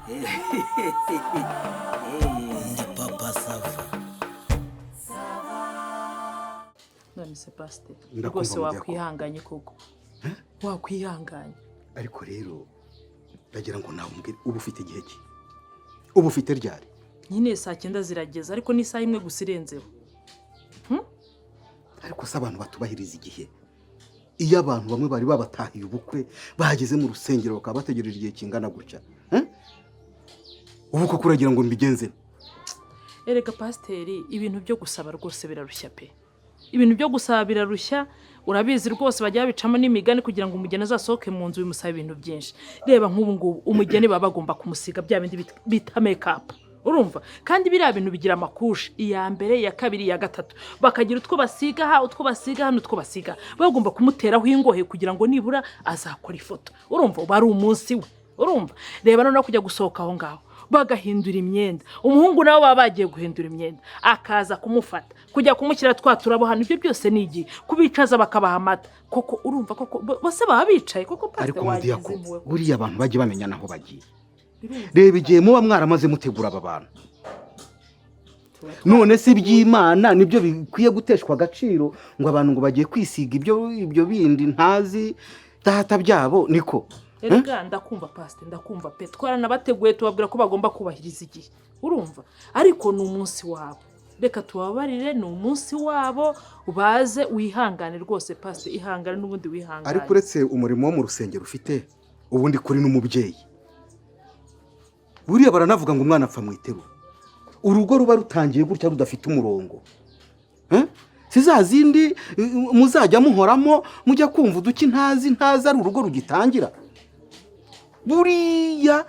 Ndi papa Sava. None se pastor rwose wakwihanganye koko wakwihanganye ariko rero ndagira ngo nawe umbwire ubu ufite igihe ki ubu ufite ryari nyine saa 9 zirageza ariko ni saa imwe gusa irenzeho ariko se abantu batubahiriza igihe iyo abantu bamwe bari babatahiye ubukwe bahageze mu rusengero bakaba bategereje igihe kingana gutya ubu ko kuragira ngo mbigenze erega pasteri ibintu byo gusaba rwose birarushya pe ibintu byo gusaba birarushya urabizi rwose bajya bicamo n'imigani kugira ngo umugeni azasohoke mu nzu bimusaba ibintu byinshi reba nk'ubu ngubu umugeni baba bagomba kumusiga bya bindi bita make up urumva kandi biriya bintu bigira amakushi iya mbere ya kabiri ya gatatu bakagira utwo basiga hano utwo basiga bagomba kumuteraho ingohe kugira ngo nibura azakora ifoto urumva bari umunsi we urumva reba no kujya gusohoka aho ngaho bagahindura imyenda umuhungu nawe baba bagiye guhindura imyenda akaza kumufata kujya kumushyira twaturabo hano ibyo byose nigi kubicaza bakabaha amata koko urumva koko bose baba bicaye koko pastor wagize buriya abantu bagiye bamenya naho bagiye reba igihe muba mwaramaze mutegura aba bantu none se iby'Imana nibyo bikwiye guteshwa agaciro ngo abantu ngo bagiye kwisiga ibyo bindi ntazi data byabo niko erega ndakumva pastor ndakumva pe twaranabateguye tubabwira ko bagomba kubahiriza igihe urumva ariko ni umunsi wabo reka tubabarire ni umunsi wabo baze wihangane rwose pastor ihangane n'ubundi wihangane ariko uretse umurimo wo mu rusengero ufite ubundi kuri n'umubyeyi buriya baranavuga ngo umwana apfa mu iteru urugo ruba rutangiye gutya rudafite umurongo si za zindi muzajya muhoramo mujya kumva uduki ntazi ari urugo rugitangira buriya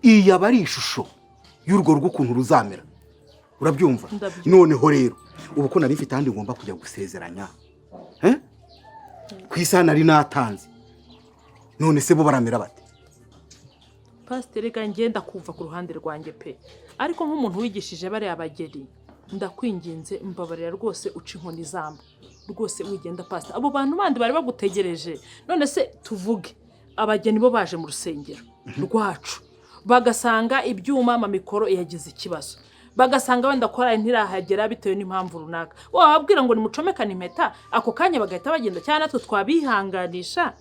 iya bari ishusho y'urwo rugo ukuntu ruzamera urabyumva noneho rero ubu ko nari mfite ahandi ngomba kujya gusezeranya ku isaha nari natanze none se bo baramera bate pastor rega ngenda kuva ku ruhande rwanjye pe ariko nk'umuntu wigishije bari abageri ndakwinginze mbabarira rwose uca inkoni zamba rwose wigenda pastor abo bantu bandi bari bagutegereje none se tuvuge abageni bo baje mu rusengero rwacu bagasanga ibyuma mikoro yagize ikibazo bagasanga wenda korari ntirahagera bitewe n'impamvu runaka wababwira ngo nimucomekane impeta ako kanya bagahita bagenda cyane natwe twabihanganisha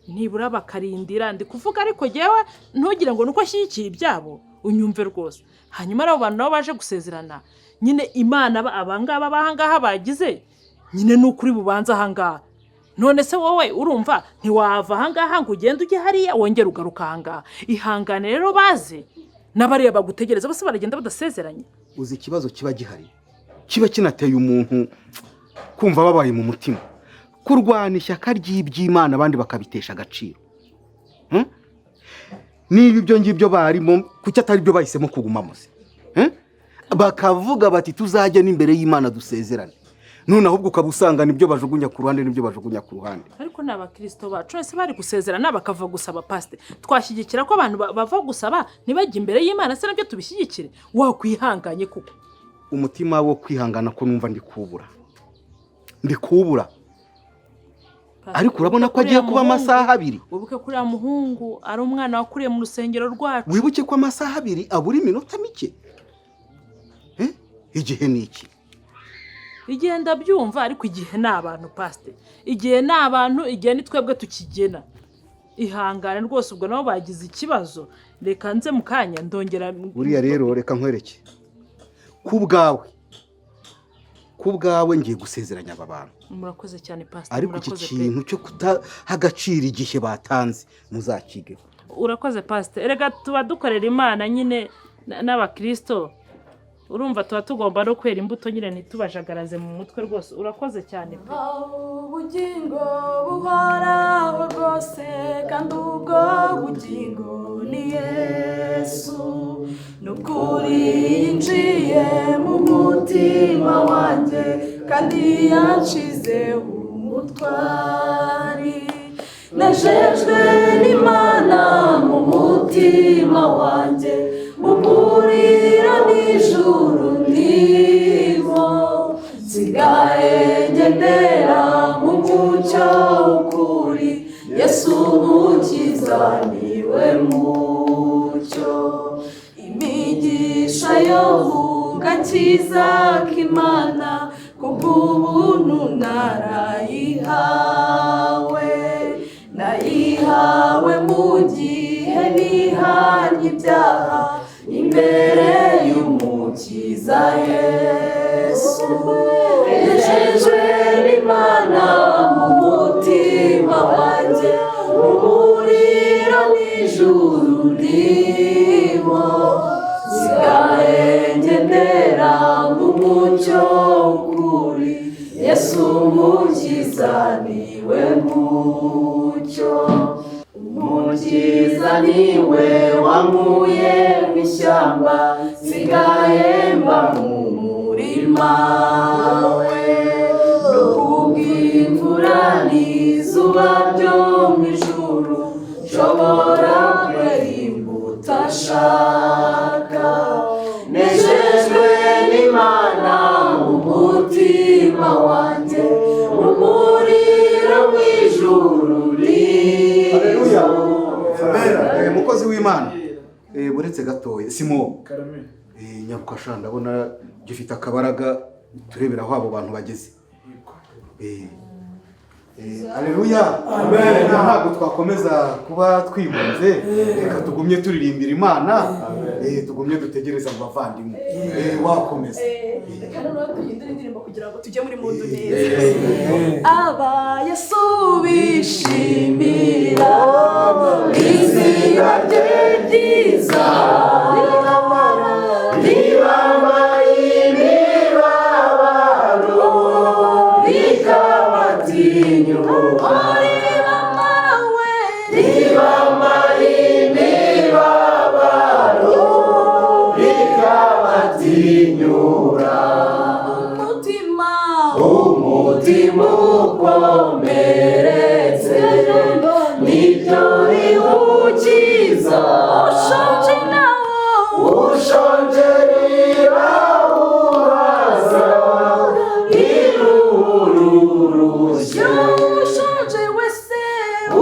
nibura bakarindira ndi kuvuga ariko jewe ntugira ngo nuko ashyigikiye ibyabo unyumve rwose hanyuma abo bantu nabo baje gusezerana nyine Imana abangaba bahangaha bagize nyine n'ukuri bubanza ahangaha none se wowe urumva ntiwava ahangaha ngo ugende ujye hariya wongera ugaruka ahangaha ihangane rero baze n'abariya bagutegereza bose baragenda badasezeranye uzi ikibazo kiba gihari kiba kinateye umuntu kumva babaye mu mutima kurwana ishyaka ry'iby'Imana abandi bakabitesha agaciro niba ibyo ngibyo barimo kuki atari byo bahisemo kugumamo se bakavuga bati tuzajya n'imbere y'Imana dusezerane none ahubwo ukabusanga nibyo bajugunya ku ruhande nibyo bajugunya ku ruhande ariko n'abakristo bacu ese bari gusezerana bakava gusaba pastor twashyigikira ko abantu bava gusaba ntibajye imbere y'Imana se nabyo tubishyigikire wakwihanganye kuko umutima wo kwihangana ko numva ndikubura ariko urabona ko agiye kuba amasaha 2 wibuke kuri ya muhungu ari umwana wakuriye mu rusengero rwacu wibuke ko amasaha 2 abura iminota mike igihe niki igihe ndabyumva ariko igihe n'abantu pastor igihe n'abantu igihe ni twebwe tukigena ihangane rwose ubwo nabo bagize ikibazo reka nze mukanya ndongera buriya rero reka nkwereke kubwawe ngiye gusezeranya aba bantu murakoze cyane pastor ariko iki kintu cyo kutahagacira igihe batanze muzakige urakoze pastor erega tuba dukorera Imana nyine n'abakristo urumva tuba tugomba no kwera imbuto nyine ntitubajagaraze mu mutwe rwose urakoze cyane pe ubugingo buhoraho rwose kandi ubwo bugingo ni Yesu n'ukuri yinjiye mu mutima wanjye kandi yanshize umutwari nejejwe n'Imana mu mutima wanjye mumurira n'ijuru ndimo nsigaye ngendera mu mucyo w'ukuri Yesu umukiza niwe mucyo agakiza k'Imana kubw'ubuntu narayihawe, nayihawe mu gihe nihanye ibyaha imbere y'umukiza Yesu. Nejejwe n'Imana mu mutima wanjye, umuriro n'ijuru ndimo, sigaye ngendera mu mucyo w'ukuri, Yesu umukiza niwe mucyo. Umukiza niwe wankuye mu ishyamba, sigaye mba mu murima we. N'ubw'imvura n'izuba byo mu ijuru, nshobora kwera imbuto ashaka. Nejejwe n'Imana mu mutima wanjye, umuriro w'ijuru Haleluya. Amen. Mukozi w'Imana. Buretse gatoya Simo. Nyabukasha ndabona gifite akabaraga turebera aho abo bantu bageze. Haleluya. Amen. Ntabwo twakomeza kuba twibunze, reka tugumye turirimbira Imana, tugumye dutegereza mu bavandimwe. Wakomeza. Reka noneho duhindure indirimbo kugira ngo tujye muri mundu neza. Aba Yesu bishimira izina rye ryiza, ribambaye imibabaro rikabatinyura, ribambaye imibabaro rikabatinyura. Umutima ukomeretse nibyo biwukiza, ushonje nawo ushonje rirauhaza, irururushye ushonje wese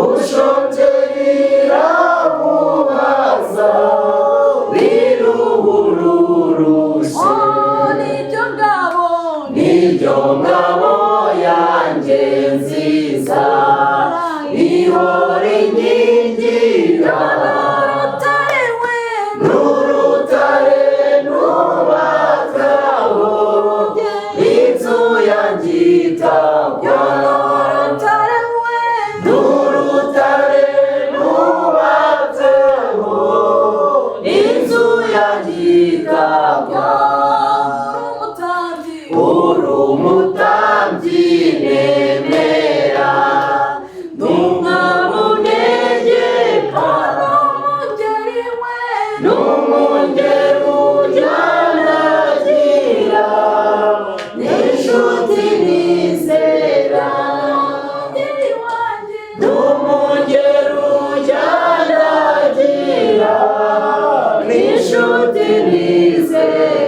ushonje rirauhaza, irururushye. Nibyo ngabo yanjye nziza, ihora inkingira, n'urutare nubakaho inzu yanjye itagwa, n'urutare nubakaho inzu yanjye itagwa. Umutambyi nemera, n'umwamunegeka, n'umwungeri ujyanagira, n'inshuti nizera, n'umwungeri ujyanagira, n'inshuti nizera.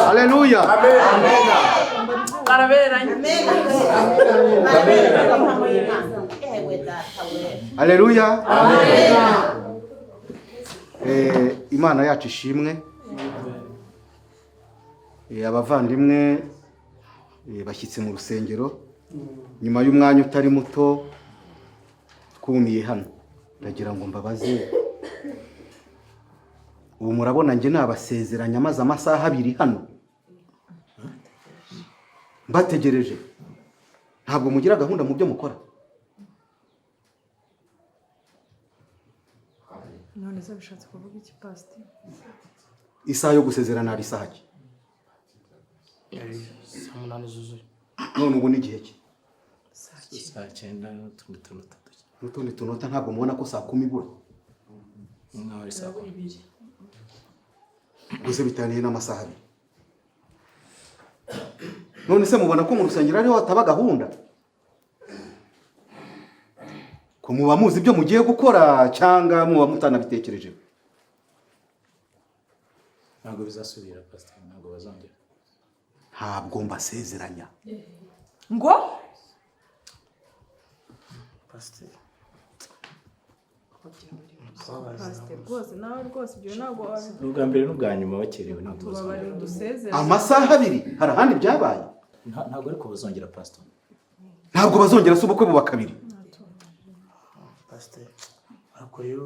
Haleluya. baraberanye. Haleluya. Imana yacu ishimwe. Abavandimwe bashyitse mu rusengero nyuma y'umwanya utari muto twumiye hano, ndagira ngo mbabaze, ubu murabona njye nabasezeranya maze amasaha 2 hano mbategereje, ntabwo mugira gahunda mu byo mukora? none se bishatse kuvuga iki pastor? Isaha yo gusezerana ari isaha ki? Saa 8 zuzuye. None ubu ni igihe ki? Saa 9 n'utundi tunota. N'utundi tunota ntabwo mubona ko saa 10 ibura? Mwa ari saa 2. Gusa bitaniye n'amasaha 2. None se mubona ko mu rusengero ariho hataba gahunda? Ko muba muzi ibyo mugiye gukora cyangwa muba mutanabitekereje? Ntabwo bizasubira pastor, ntabwo bazongera. Ntabwo mbasezeranya. Ngo Pastor. pastor rwose nawe rwose ibyo ntabwo Ubwa mbere n'ubwa nyuma bakerewe ntabwo bazongera. tubabarira dusezeranye. Amasaha 2 hari ahandi byabaye? Ntabwo ariko bazongera pastor. Ntabwo bazongera se ubukwe buba 2. Pastor, ariko rero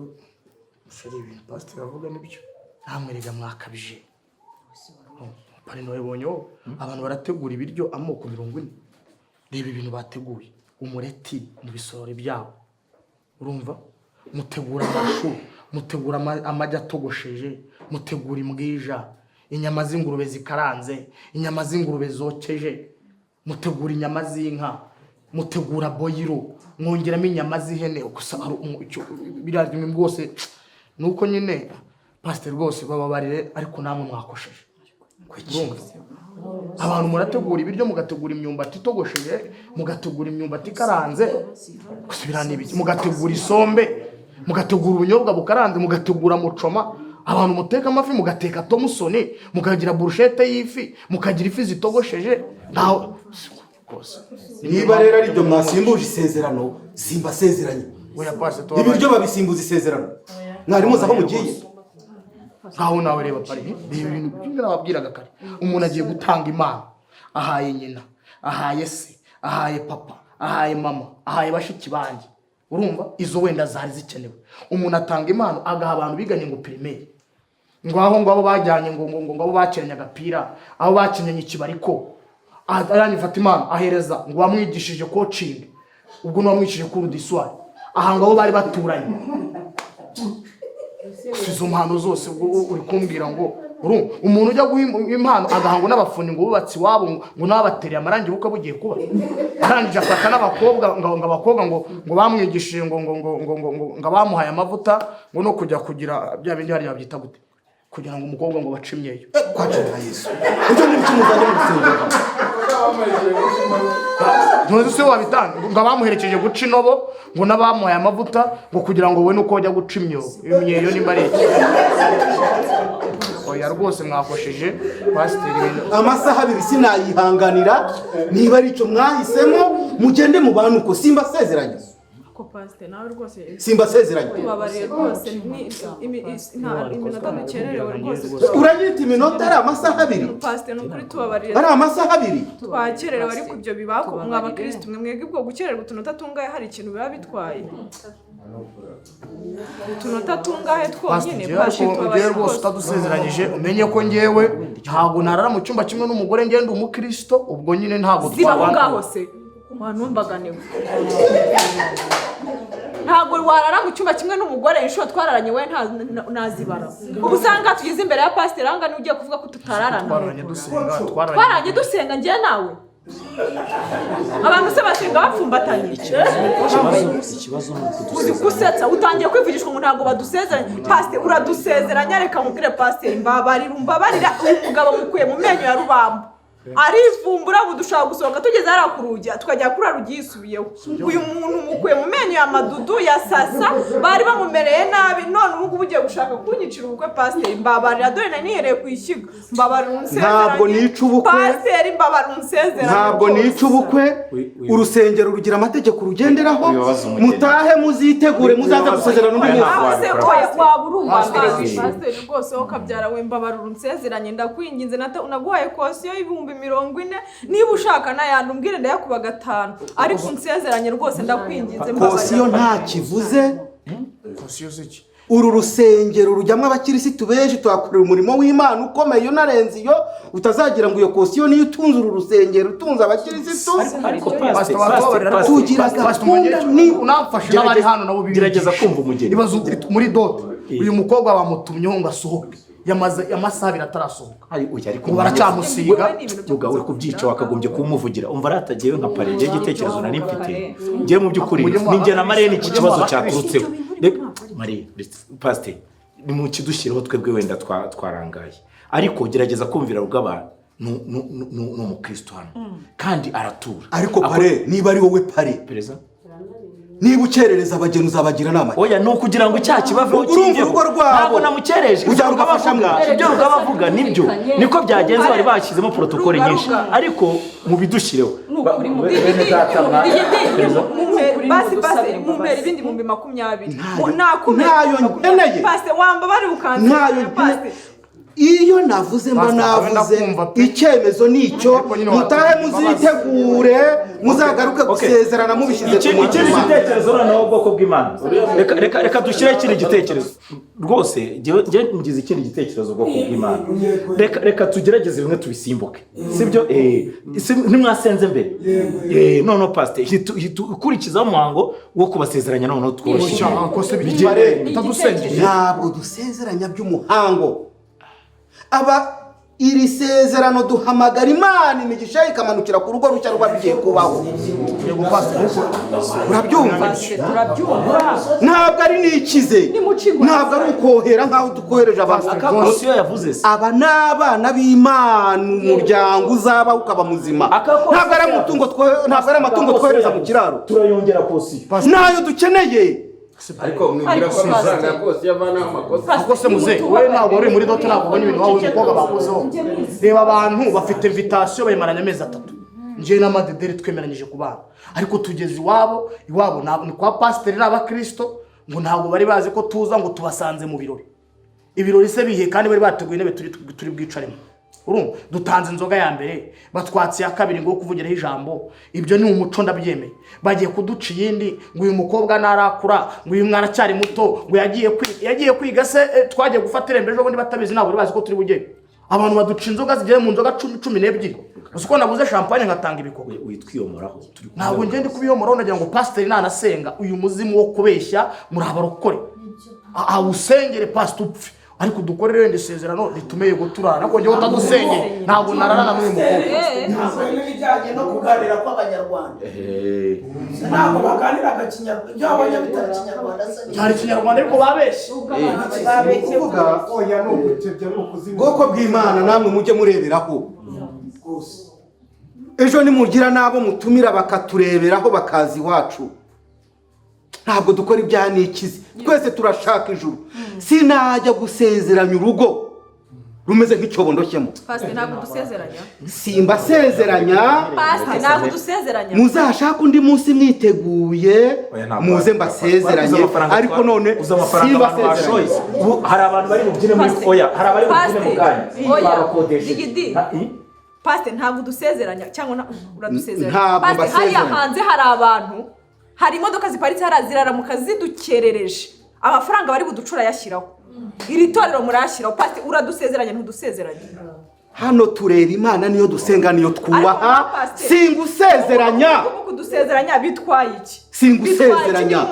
ushari ibintu pastor avuga nibyo. Ntamwerega mwakabije. Pari no ebonyo abantu barategura ibiryo amoko 40. Reba ibintu bateguye. Umureti mu bisorori byabo. Urumva? Mutegura amashu, mutegura amajya atogosheje, mutegura imbwija, inyama z'ingurube zikaranze, inyama z'ingurube zokeje, mutegura inyama z'inka, mutegura boyiro, mwongeramo inyama z'ihene, gusa biraryo rwose nuko nyine pastor rwose bababarire ariko namwe mwakosheje. Abantu murategura ibiryo, mugategura imyumbati itogosheje, mugategura imyumbati karanze, gusubirana ibiki, mugategura isombe, mugategura ubunyobwa bukaranze, mugategura mucoma, abantu muteka amafi, mugateka tomusoni, mukagira brushette y'ifi, mukagira ifi zitogosheje. Naho rwose Niba rero ari byo mwasimbuje isezerano, simbasezeranye. oya pastor to Ibiryo babisimbuza isezerano. Mwari muzi aho mugiye? ngaho nawe reba pari ibintu byinshi nababwiraga kare. Umuntu agiye gutanga impano, ahaye nyina, ahaye se, ahaye papa, ahaye mama, ahaye bashiki banjye. Urumva izo wenda zari zikenewe. Umuntu atanga impano agaha abantu biganye ngo primaire, ngo aho ngo abo bajyanye ngo abo bakenye agapira, abo bakenye ikibariko, arani Fatima ahereza ngo bamwigishije coaching, ubwo no bamwigishije kuri diswari, aha ngo abo bari baturanye. Izo mpano zose uri kumbwira ngo umuntu ujya guha impano agahango n'abafundi ngo bubatsi wabo ngo nabatereye amarangi buka bugiye kuba arangije afata n'abakobwa ngo abakobwa ngo bamwigishije ngo bamuhaye amavuta ngo no kujya kugira bya bindi hari babyita gute, kugira ngo umukobwa ngo bace imyeyo Kwaje na Yesu. Ujye n'ibicumuzanye mu rusengero. ntuzi se wabitanga ngo bamuherekeje guca inobo ngo nabamuhaye amavuta ngo kugira ngo we nuko wajya guca imyeyo nimba ari iki. Oya rwose mwakosheje pastor ibintu. Amasaha 2 sinayihanganira, niba ari cyo mwahisemo mugende mu bantu ko simbasezeranye. Ko pastor nawe rwose Simbasezeranye. tubabarire rwose iminota dukererewe rwose. Uranyita iminota ari amasaha 2? Pastor nukuri tubabarire. Ari amasaha 2? Twakererewe ariko ibyo bibako mw'abakristo mwe mwebwe bwo gukererwa utunota tungahe hari ikintu biba bitwaye. Utunota tungahe twonyine pastor tubabarire rwose utadusezeranyije umenye ko ngewe ntabwo narara mu cyumba kimwe n'umugore ngende umukristo, ubwo nyine ntabwo twabana ngaho se wanumbaganiwe. Ntabwo warara mu cyumba kimwe n'umugore inshuro twararanye we nazibara. Ubu usanga tugeze imbere ya pastor anga ni ugiye kuvuga ko tutararana. Twaranye dusenga ngiye nawe. Abantu se basenga bapfumbatanye. Ikibazo Uzi gusetsa utangiye kwivugishwa ngo ntabwo badusezeranye. Pastor uradusezeranya reka mubwire pastor mbabarira umbabarira uyu mugabo mukuye mu menyo ya rubamba. arivumbura ubu dushaka gusohoka tugeze hariya ku rugi tukajya kuri rugi yisubiyeho uyu muntu mukuye mu menyo ya madudu ya sasa bari bamumereye nabi none ubu ngubu ugiye gushaka kunyicira ubukwe pasiteri mbabarira dore nari nihereye ku ishyiga mbabarira unsezeranye ntabwo nica ubukwe pasiteri mbabarira unsezeranye ntabwo nica ubukwe urusengero rugira amategeko rugenderaho mutahe muzitegure muzaza gusezerana undi munsi waba uri uwa mbere pasiteri rwose wowe ukabyara we mbabarira unsezeranye ndakwinginze naguhaye kosiyo y'ibihumbi 40 niba ushaka n'ayandi umbwire ndayakuba 5 ariko unsezeranye rwose ndakwinginze kosiyo nta kivuze kosiyo ziki uru rusengero rujyamo abakirisitu benshi tuhakorera umurimo w'Imana ukomeye unarenze iyo utazagira ngo iyo kosiyo niyo utunze uru rusengero utunze abakirisitu ariko tugira gahunda ni unamfashe n'abari hano nabo gerageza kumva umugeni ibazo muri dote uyu mukobwa bamutumyeho ngo asohoke yamaze amasaha 2 atarasohoka ariko baracyamusiga uga uri kubyica wakagombye kumuvugira umva ratagiyewe nka pare je gitekerezo nari mfite ngiye mu by'ukuri ninjye na Mariya iki kibazo cyaturutseho Mariya pastor ni mu kidushyiraho twebwe wenda twarangaye ariko gerageza kumvira rugaba no mukristo hano kandi aratura ariko pare niba ari wowe pare pereza niba ukerereza abageni uzabagira nama oya no kugira ngo icyaha kibaveho urumva urugo rwabo ntabwo namukereje ujya rugafasha ibyo rugabavuga nibyo niko byagenze bari bashyizemo protokole nyinshi ariko mu bidushireho basi mumpera ibindi 20 ntayo nkeneye basi wamba bari ukanze basi iyo navuze mba navuze icyemezo nicyo mutahe muzitegure muzagaruke gusezerana mubishyize ku ikindi gitekerezo noneho ubwoko bw'Imana reka dushyire ikindi gitekerezo rwose ngiye ngize ikindi gitekerezo ubwoko bw'Imana reka tugerageze bimwe tubisimbuke sibyo ntimwasenze mbere noneho pastor ukurikizaho umuhango wo kubasezeranya noneho tworoshye ntabwo dusezeranya by'umuhango aba iri sezerano duhamagara Imana imigisha ikamanukira ku rugo rushya rwabigiye kubaho urabyumva ntabwo ari nikize ntabwo ari ukohera nkaho dukohereje abantu akakosiyo yavuze se aba n'abana b'Imana umuryango uzaba ukaba muzima ntabwo ari amatungo twohereza mu kiraro turayongera kosiyo nayo dukeneye ariko mwibwira ko amafaranga rwose yavana amakosa akose muze we ntabwo uri muri dote ntabwo ubonye ibintu wawe umukobwa bakozeho reba abantu bafite invitation bayimaranye amezi 3 nje na madederi twemeranyije kubana ariko tugeze iwabo ni kwa pasiteri n'abakristo ngo ntabwo bari bazi ko tuza ngo tubasanze mu ibirori se bihe kandi bari bateguye intebe turi bwicaremo urumva dutanze inzoga ya mbere batwatsi ya kabiri ngo kuvugireho ijambo ibyo ni umuco ndabyemeye bagiye kuduca yindi ngo uyu mukobwa narakura ngo uyu mwana cyari muto ngo yagiye kwiga se twagiye gufata irembeje ngo batabizi ntabwo bazi ko turi bujye abantu baduca inzoga zigiye mu nzoga 12 uko nabuze champagne ngatanga ibikoko witwiyomoraho ntabwo ngende kubiyomoraho nagira ngo pastor nanasenga uyu muzimu wo kubeshya muri abarokore awusengere pastor upfe ariko dukorere wende sezerano ritumeye guturana nako nje utadusenge ntabwo nararana n'uyu mukobwa n'ibijyanye no kuganira kw'abanyarwanda ntabwo baganira agakinyarwanda ibyo abanya bitari kinyarwanda cyari kinyarwanda ariko babeshye kuvuga oya no gutebya no kuzimu bwoko bw'Imana namwe mujye mureberaho ejo nimugira nabo mutumira bakatureberaho bakazi iwacu ntabwo dukora ibya nikizi twese turashaka ijuru sinajya gusezeranya urugo rumeze nk'icyobo ndoshyemo pastor ntabwo dusezeranya simba sezeranya pastor ntabwo dusezeranya muzashaka undi munsi mwiteguye muze mbasezeranye ariko none simba sezeranya hari abantu bari bubyine muri oya hari abari bubyine mu kanya bakodesheje pastor ntabwo dusezeranya cyangwa uradusezeranya pastor hariya hanze hari abantu hari imodoka ziparitse ziraramuka zidukerereje amafaranga bari buducura yashyiraho iri torero murayashyiraho pastor uradusezeranya ntudusezeranye hano turera Imana niyo dusenga niyo twubaha singusezeranya kudusezeranya bitwaye iki singusezeranya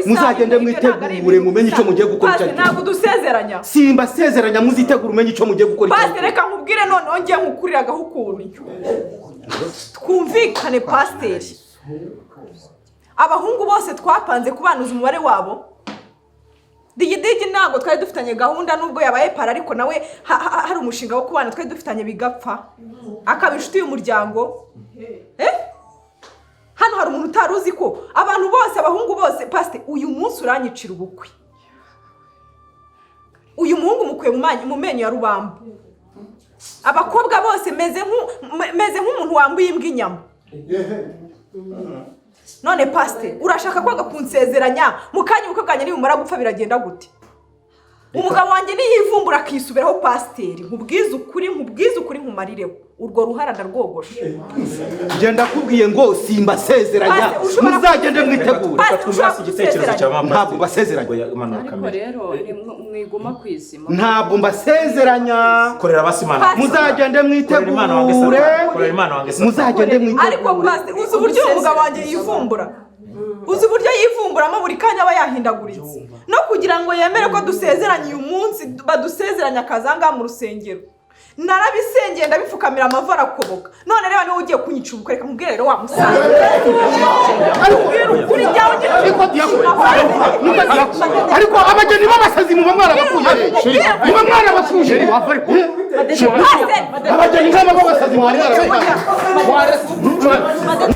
muzagende mwitegure mumenye icyo mugiye gukora pastor ntabwo dusezeranya simba sezeranya muzitegure umenye icyo mugiye gukora pastor reka nkubwire noneho ngiye nkukuriragaho ukuntu twumvikane pastor abahungu bose twapanze kubanuza umubare wabo Digidigi ntabwo twari dufitanye gahunda nubwo yabaye para ariko nawe hari umushinga wo kubana twari dufitanye bigapfa akaba inshuti y'umuryango. Hano hari umuntu utari uzi ko abantu bose abahungu bose pasite uyu munsi uranyicira ubukwe. Uyu muhungu mukuye mu menyo ya rubamba. Abakobwa bose meze nk'umuntu wambuye imbwa inyama. None pasite urashaka kwanga kunsezeranya mukanya ubukwe bwanjye nibumara gupfa biragenda gute? Umugabo wanjye niyivumbura akisubiraho pasiteri nkubwize ukuri nkumarireho urwo ruhara ndarwogoshe. Genda kubwiye ngo simbasezeranya muzagende mwitegura. Ntabwo basezeranya. Ariko rero mwiguma kwizima. Ntabwo mbasezeranya. Korera basimana. Muzagende mwitegure. Muzagende mwitegure. Ariko pasiteri uzi uburyo umugabo wanjye yivumbura. Uzi uburyo yivumburamo buri kanya aba yahindaguritse no kugira ngo yemere ko dusezeranye uyu munsi badusezeranya akazanga mu rusengero. Narabisengeye ndabipfukamira amavu arakoboka. None rero niwe ugiye kunyica ubukwe reka mubwire rero wa musaza. Ariko abageni b'abasazi mu bamwara bakuje. Mu bamwara bakuje. Abageni nk'aba b'abasazi mu bamwara bakuje.